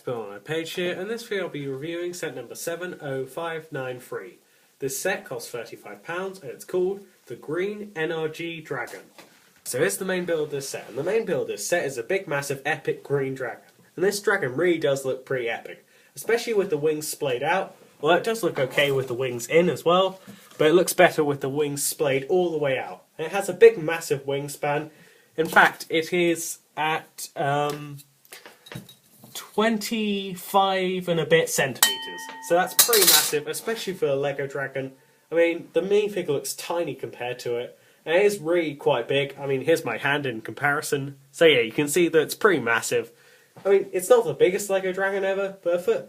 Bill on my page here, and this video I'll be reviewing set number 70593. This set costs £35 and it's called the Green NRG Dragon. So here's the main build of this set, and the main build of this set is a big massive epic green dragon. And this dragon really does look pretty epic, especially with the wings splayed out. Well, it does look okay with the wings in as well, but it looks better with the wings splayed all the way out. And it has a big massive wingspan. In fact, it is at 25 and a bit centimetres. So that's pretty massive, especially for a Lego dragon. I mean, the minifigure looks tiny compared to it, and it is really quite big. I mean, here's my hand in comparison. So yeah, you can see that it's pretty massive. I mean, it's not the biggest Lego dragon ever, but for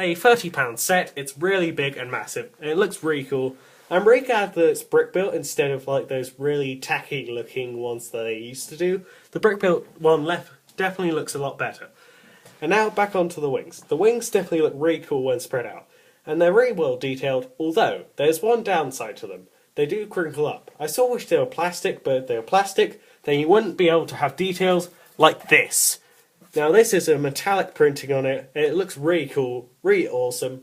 a £30 set, it's really big and massive, and it looks really cool. I'm really glad that it's brick built instead of like those really tacky looking ones that they used to do. The brick built one left definitely looks a lot better. And now back onto the wings. The wings definitely look really cool when spread out, and they're really well detailed, although there's one downside to them. They do crinkle up. I still wish they were plastic, but if they were plastic, then you wouldn't be able to have details like this. Now this is a metallic printing on it, and it looks really cool, really awesome,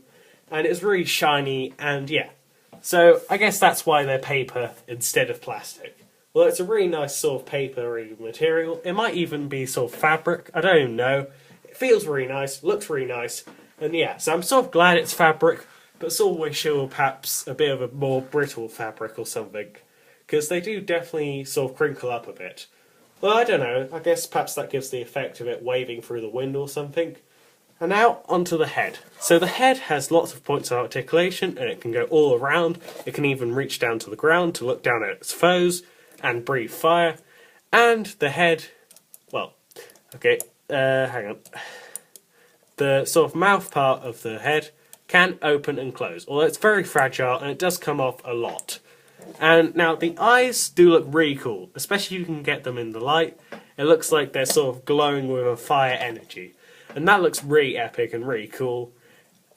and it's really shiny, and yeah. So I guess that's why they're paper instead of plastic. Well, it's a really nice sort of papery material. It might even be sort of fabric, I don't even know. It feels really nice, looks really nice, and yeah, so I'm sort of glad it's fabric, but sort of wish it were perhaps a bit of a more brittle fabric or something, because they do definitely sort of crinkle up a bit. Well, I don't know, I guess perhaps that gives the effect of it waving through the wind or something. And now onto the head. So the head has lots of points of articulation, and it can go all around. It can even reach down to the ground to look down at its foes and breathe fire. And the head, well, okay, hang on. The sort of mouth part of the head can open and close, although it's very fragile and it does come off a lot. And now the eyes do look really cool, especially if you can get them in the light. It looks like they're sort of glowing with a fire energy. And that looks really epic and really cool.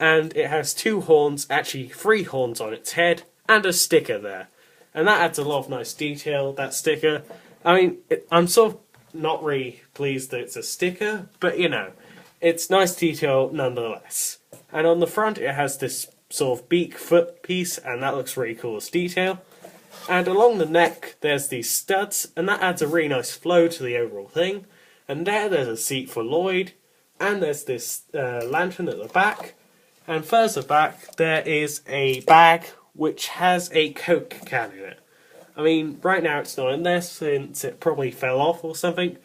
And it has two horns, actually 3 horns on its head, and a sticker there. And that adds a lot of nice detail, that sticker. I mean, I'm sort of not really pleased that it's a sticker, but you know, it's nice detail nonetheless. And on the front it has this sort of beak foot piece, and that looks really cool as detail. And along the neck there's these studs, and that adds a really nice flow to the overall thing. And there's a seat for Lloyd. And there's this lantern at the back, and further back there is a bag which has a Coke can in it. I mean, right now it's not in there since it probably fell off or something,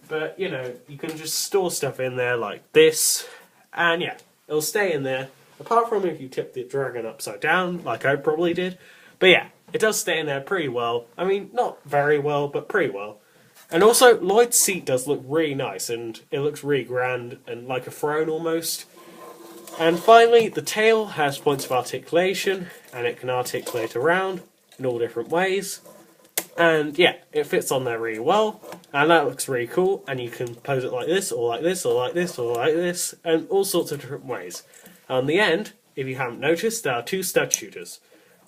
but you know, you can just store stuff in there like this, and yeah, it'll stay in there, apart from if you tip the dragon upside down, like I probably did. But yeah, it does stay in there pretty well. I mean, not very well, but pretty well. And also, Lloyd's seat does look really nice, and it looks really grand, and like a throne almost. And finally, the tail has points of articulation, and it can articulate around in all different ways. And yeah, it fits on there really well, and that looks really cool, and you can pose it like this, or like this, or like this, or like this, and all sorts of different ways. And on the end, if you haven't noticed, there are 2 stud shooters.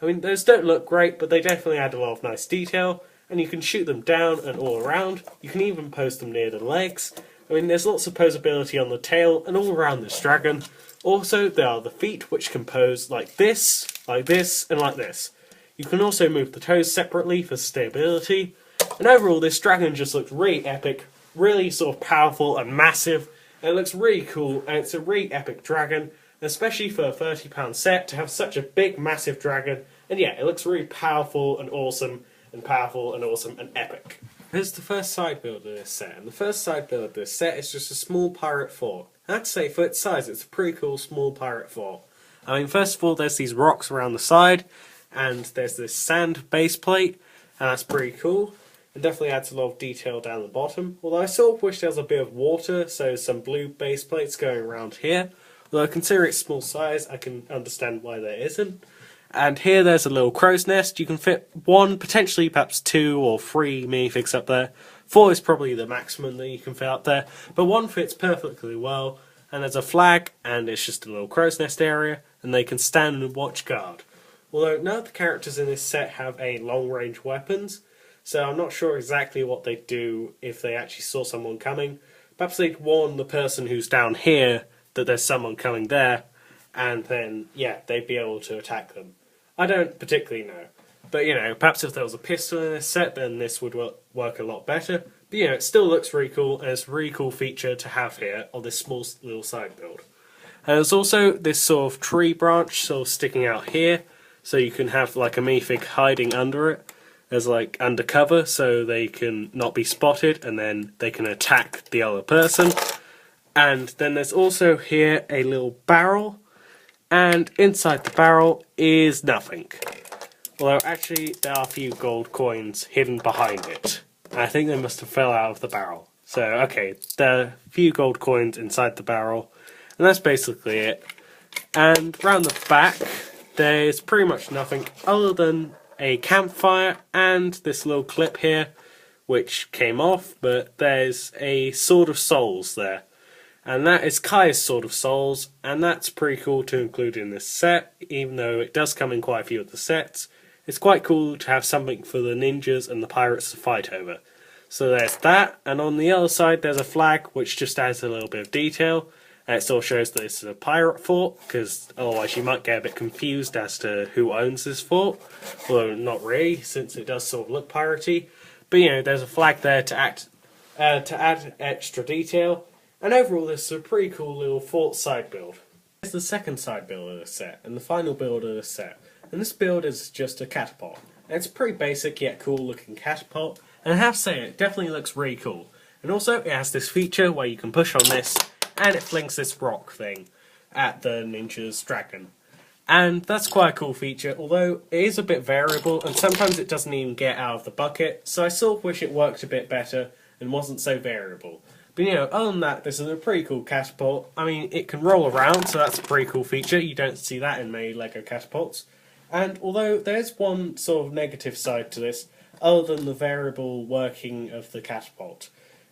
I mean, those don't look great, but they definitely add a lot of nice detail. And you can shoot them down and all around. You can even post them near the legs. I mean, there's lots of posability on the tail and all around this dragon. Also, there are the feet, which can pose like this, and like this. You can also move the toes separately for stability. And overall, this dragon just looks really epic, really sort of powerful and massive. And it looks really cool, and it's a really epic dragon, especially for a £30 set to have such a big, massive dragon. And yeah, it looks really powerful and awesome. And powerful and awesome and epic. Here's the first side build of this set, and the first side build of this set is just a small pirate fort. I have to say, for its size, it's a pretty cool small pirate fort. I mean, first of all, there's these rocks around the side, and there's this sand base plate, and that's pretty cool. It definitely adds a lot of detail down the bottom, although I sort of wish there was a bit of water, so some blue base plates going around here. Although considering its small size, I can understand why there isn't. And here there's a little crow's nest. You can fit 1, potentially perhaps 2 or 3 minifigs up there. 4 is probably the maximum that you can fit up there, but 1 fits perfectly well. And there's a flag, and it's just a little crow's nest area, and they can stand and watch guard. Although none of the characters in this set have a long-range weapons, so I'm not sure exactly what they'd do if they actually saw someone coming. Perhaps they'd warn the person who's down here that there's someone coming there, and then, yeah, they'd be able to attack them. I don't particularly know. But, perhaps if there was a pistol in this set, then this would work a lot better. But, it still looks really cool, and it's a really cool feature to have here on this small little side build. And there's also this sort of tree branch sort of sticking out here, so you can have like a minifig hiding under it as like undercover, so they can not be spotted, and then they can attack the other person. And then there's also here a little barrel, and inside the barrel is nothing. Although actually there are a few gold coins hidden behind it. I think they must have fell out of the barrel. So okay, there are a few gold coins inside the barrel, and that's basically it. And round the back there's pretty much nothing other than a campfire and this little clip here which came off, but there's a Sword of Souls there. And that is Kai's Sword of Souls, and that's pretty cool to include in this set, even though it does come in quite a few of the sets. It's quite cool to have something for the ninjas and the pirates to fight over. So there's that, and on the other side there's a flag which just adds a little bit of detail. And it sort of shows that this is a pirate fort, because otherwise you might get a bit confused as to who owns this fort. Although not really, since it does sort of look piratey. But there's a flag there to add extra detail. And overall this is a pretty cool little fort side build. It's the second side build of the set, and the final build of the set. And this build is just a catapult. And it's a pretty basic yet cool looking catapult. And I have to say, it definitely looks really cool. And also it has this feature where you can push on this, and it flings this rock thing at the ninja's dragon. And that's quite a cool feature, although it is a bit variable, and sometimes it doesn't even get out of the bucket, so I sort of wish it worked a bit better and wasn't so variable. But other than that, this is a pretty cool catapult. I mean, it can roll around, so that's a pretty cool feature. You don't see that in many LEGO catapults. And although there's one sort of negative side to this, other than the variable working of the catapult.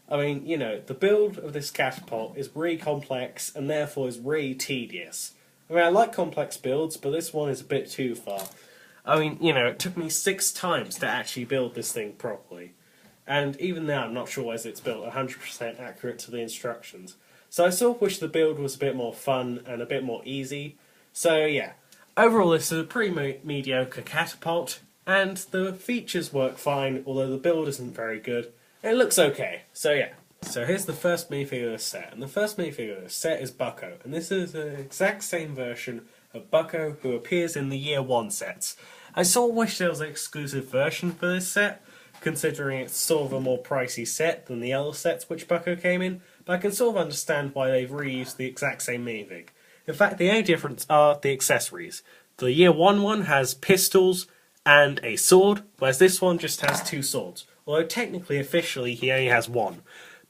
I mean, the build of this catapult is really complex and therefore is really tedious. I mean, I like complex builds, but this one is a bit too far. I mean, it took me 6 times to actually build this thing properly. And even now, I'm not sure whether it's built 100% accurate to the instructions. So I sort of wish the build was a bit more fun and a bit more easy. So yeah, overall this is a pretty mediocre catapult, and the features work fine, although the build isn't very good. It looks okay, so yeah. So here's the first minifigure of the set, and the first minifigure of the set is Bucko, and this is the exact same version of Bucko who appears in the Year 1 sets. I sort of wish there was an exclusive version for this set, considering it's sort of a more pricey set than the other sets which Bucko came in, but I can sort of understand why they've reused the exact same minifig. In fact, the only difference are the accessories. The Year 1 one has pistols and a sword, whereas this one just has 2 swords. Although technically, officially, he only has 1.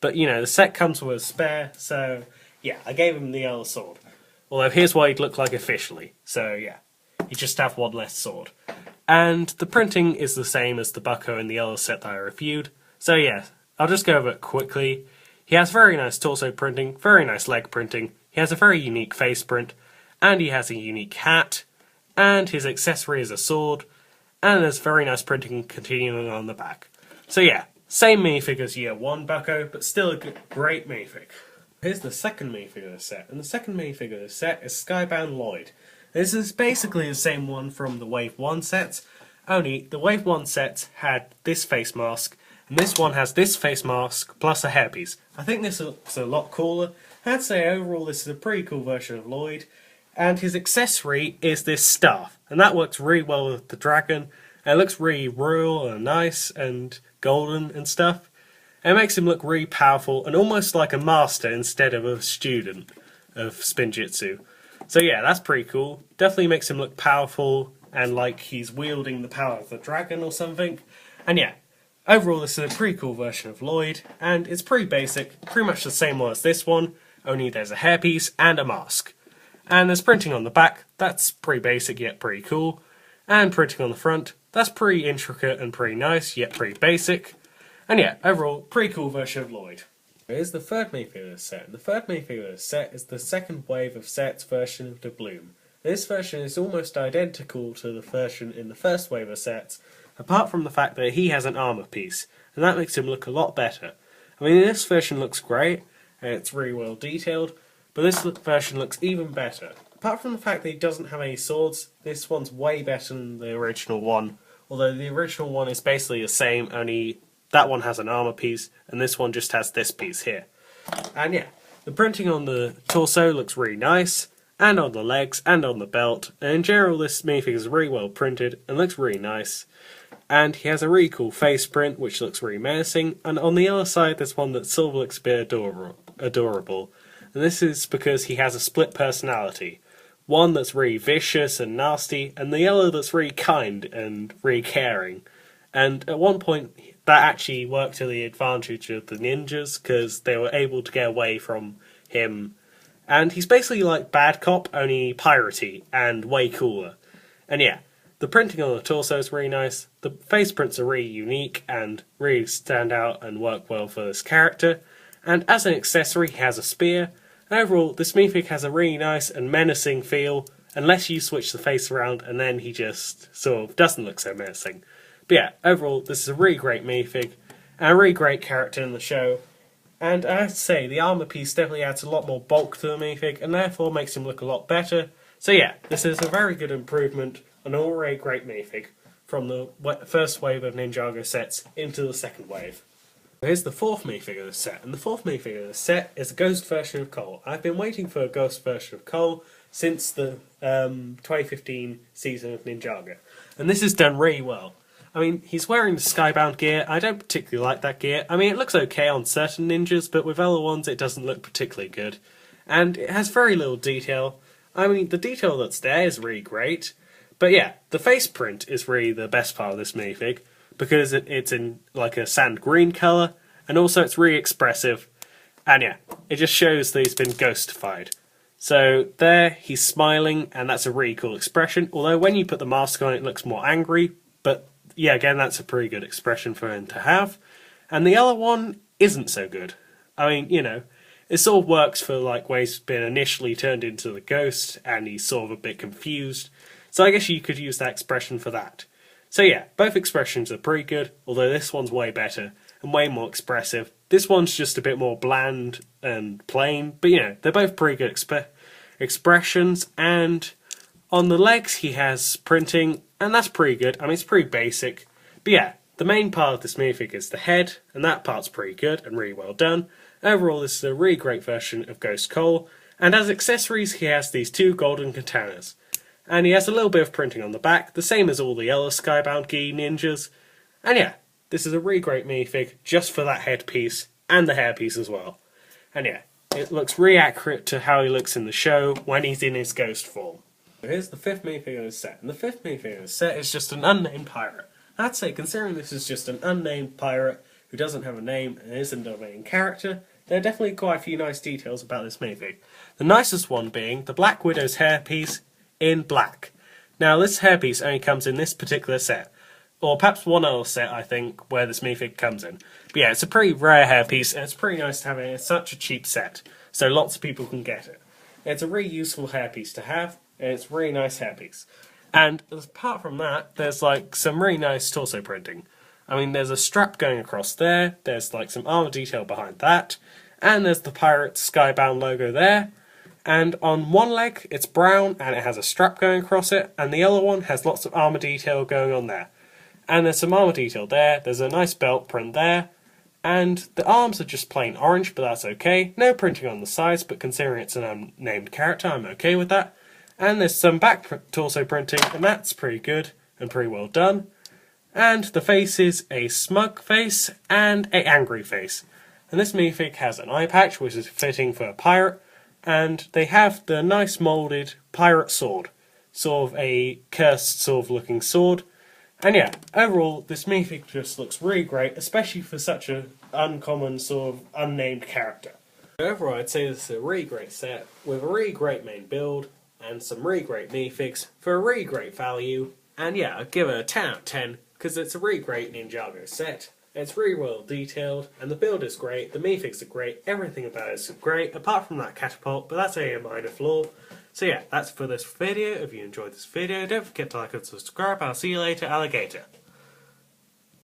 But, the set comes with a spare, so, yeah, I gave him the other sword. Although, here's what he'd look like officially, so, yeah. You just have 1 less sword. And the printing is the same as the Bucko in the other set that I reviewed. So, yeah, I'll just go over it quickly. He has very nice torso printing, very nice leg printing, he has a very unique face print, and he has a unique hat, and his accessory is a sword, and there's very nice printing continuing on the back. So yeah, same minifig as Year 1 Bucko, but still a great minifig. Here's the second minifig of the set, and the second minifig of the set is Skybound Lloyd. This is basically the same one from the Wave 1 sets, only the Wave 1 sets had this face mask, and this one has this face mask plus a hairpiece. I think this looks a lot cooler. I'd say overall this is a pretty cool version of Lloyd, and his accessory is this staff, and that works really well with the dragon. It looks really royal and nice and golden and stuff. It makes him look really powerful and almost like a master instead of a student of Spinjitzu. So yeah, that's pretty cool. Definitely makes him look powerful and like he's wielding the power of the dragon or something. And yeah, overall this is a pretty cool version of Lloyd, and it's pretty basic, pretty much the same one as this one, only there's a hairpiece and a mask. And there's printing on the back, that's pretty basic yet pretty cool. And printing on the front, that's pretty intricate and pretty nice, yet pretty basic. And yeah, overall, pretty cool version of Lloyd. Here's the third minifigure of the set, and the third minifigure of the set is the second wave of sets version of the Bloom. This version is almost identical to the version in the first wave of sets, apart from the fact that he has an armor piece, and that makes him look a lot better. I mean, this version looks great, and it's really well detailed, but this version looks even better. Apart from the fact that he doesn't have any swords, this one's way better than the original one, although the original one is basically the same, only that one has an armor piece, and this one just has this piece here. And yeah, the printing on the torso looks really nice, and on the legs, and on the belt, and in general this minifigure is really well printed, and looks really nice. And he has a really cool face print, which looks really menacing, and on the other side there's one that sort of looks a bit adorable. And this is because he has a split personality. One that's really vicious and nasty, and the other that's really kind and really caring. And at one point, that actually worked to the advantage of the ninjas, because they were able to get away from him. And he's basically like Bad Cop, only piratey, and way cooler. And yeah, the printing on the torso is really nice, the face prints are really unique, and really stand out and work well for this character. And as an accessory, he has a spear. Overall, this minifig has a really nice and menacing feel, unless you switch the face around and then he just sort of doesn't look so menacing. But yeah, overall, this is a really great minifig, and a really great character in the show. And I have to say, the armor piece definitely adds a lot more bulk to the minifig, and therefore makes him look a lot better. So yeah, this is a very good improvement on an already great minifig, from the first wave of Ninjago sets into the second wave. Here's the fourth minifigure of the set, and the fourth minifigure of the set is a ghost version of Cole. I've been waiting for a ghost version of Cole since the 2015 season of Ninjago, and this is done really well. I mean, he's wearing the Skybound gear. I don't particularly like that gear. I mean, it looks okay on certain ninjas, but with other ones it doesn't look particularly good. And it has very little detail. I mean, the detail that's there is really great, but yeah, the face print is really the best part of this minifig, because it's in like a sand green colour, and also it's really expressive, and yeah, it just shows that he's been ghostified. So there, he's smiling, and that's a really cool expression, although when you put the mask on it looks more angry, but yeah, again, that's a pretty good expression for him to have. And the other one isn't so good. I mean, you know, it sort of works for like where he's been initially turned into the ghost, and he's sort of a bit confused, so I guess you could use that expression for that. So yeah, both expressions are pretty good, although this one's way better and way more expressive. This one's just a bit more bland and plain, but you know, they're both pretty good expressions. And on the legs he has printing, and that's pretty good. I mean, it's pretty basic, but yeah, the main part of this minifig is the head, and that part's pretty good and really well done. Overall, this is a really great version of Ghost Cole, and as accessories he has these two golden katanas. And he has a little bit of printing on the back, the same as all the other Skybound Gi ninjas. And yeah, this is a really great minifig just for that headpiece and the hairpiece as well. And yeah, it looks really accurate to how he looks in the show when he's in his ghost form. So here's the fifth minifig of the set, and the fifth minifig of the set is just an unnamed pirate. I'd say, considering this is just an unnamed pirate who doesn't have a name and isn't a main character, there are definitely quite a few nice details about this minifig. The nicest one being the Black Widow's hairpiece in black. Now, this hairpiece only comes in this particular set, or perhaps one other set, I think, where this minifig comes in. But yeah, it's a pretty rare hairpiece, and it's pretty nice to have it in such a cheap set, so lots of people can get it. It's a really useful hairpiece to have, and it's a really nice hairpiece. And apart from that, there's like some really nice torso printing. I mean, there's a strap going across there, there's like some armor detail behind that, and there's the pirate Skybound logo there. And on one leg it's brown and it has a strap going across it, and the other one has lots of armor detail going on there. And there's some armor detail there, there's a nice belt print there, and the arms are just plain orange, but that's okay. No printing on the sides, but considering it's an unnamed character, I'm okay with that. And there's some back torso printing, and that's pretty good and pretty well done. And the face is a smug face and an angry face. And this minifig has an eye patch, which is fitting for a pirate, and they have the nice moulded pirate sword, sort of a cursed sort of looking sword. And yeah, overall this minifig just looks really great, especially for such an uncommon sort of unnamed character. Overall, I'd say this is a really great set with a really great main build and some really great minifigs for a really great value. And yeah, I'd give it a 10 out of 10 because it's a really great Ninjago set. It's really well detailed, and the build is great, the minifigs are great, everything about it is great, apart from that catapult, but that's only a minor flaw. So yeah, that's for this video. If you enjoyed this video, don't forget to like and subscribe. I'll see you later, alligator.